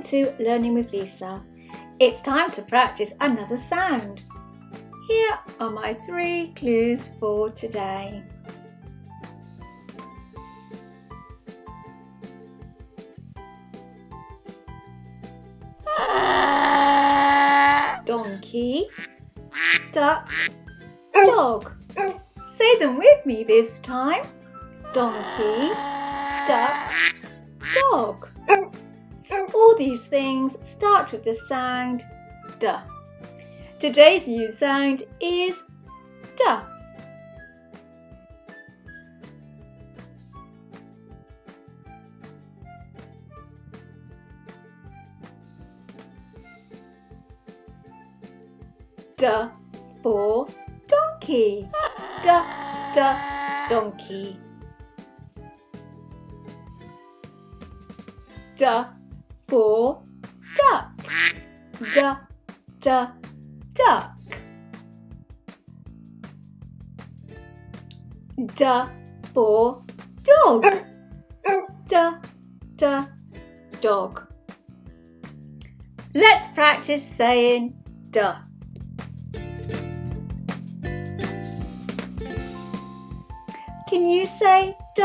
to Learning with Lisa. It's time to practice another sound. Here are my 3 clues for today. Donkey, duck, dog. Say them with me this time. Donkey, duck, dog. All these things start with the sound D. Today's new sound is D. D for donkey. D, donkey. D for duck. D, duck. D for dog. D, dog. Let's practice saying D. Can you say D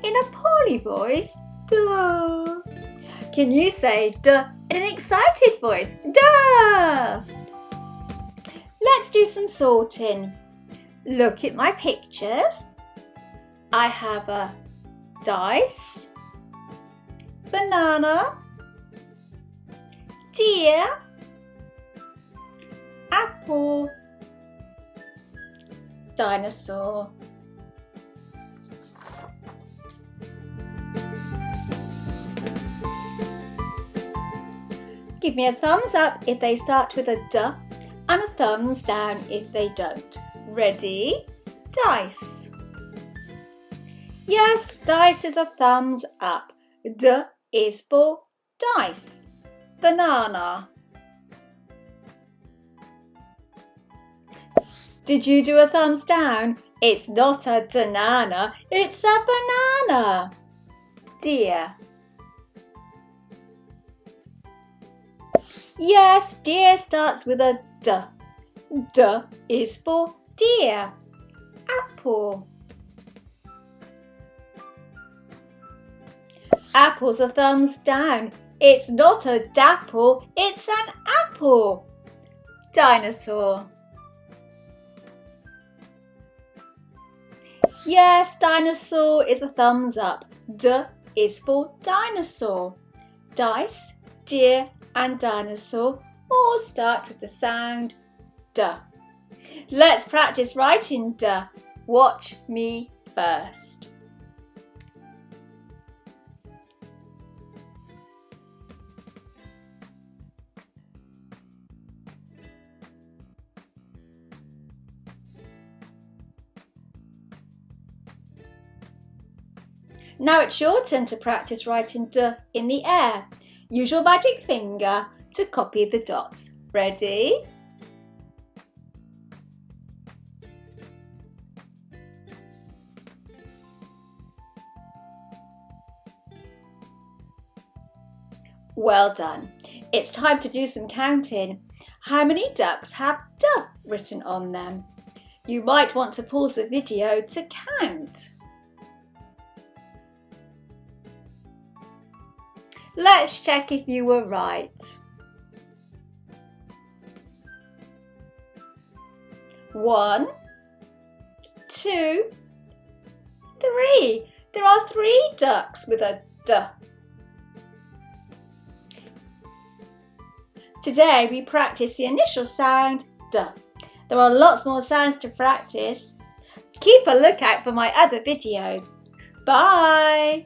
in a poorly voice? Duh. Can you say D in an excited voice? Duh. Let's do some sorting. Look at my pictures. I have a dice, banana, deer, apple, dinosaur. Give me a thumbs up if they start with a D and a thumbs down if they don't. Ready? Dice. Yes, dice is a thumbs up. D is for dice. Banana. Did you do a thumbs down? It's not a banana, it's a banana. Deer. Yes, deer starts with a D. D is for deer. Apple. Apple's a thumbs down. It's not a dapple, it's an apple. Dinosaur. Yes, dinosaur is a thumbs up. D is for dinosaur. Dice, deer, and dinosaur all start with the sound D. Let's practice writing D. Watch me first. Now it's your turn to practice writing D in the air. Use your magic finger to copy the dots. Ready? Well done. It's time to do some counting. How many ducks have D written on them? You might want to pause the video to count. Let's check if you were right. 1, 2, 3. There are 3 ducks with a D. Today we practice the initial sound D. There are lots more sounds to practice. Keep a lookout for my other videos. Bye!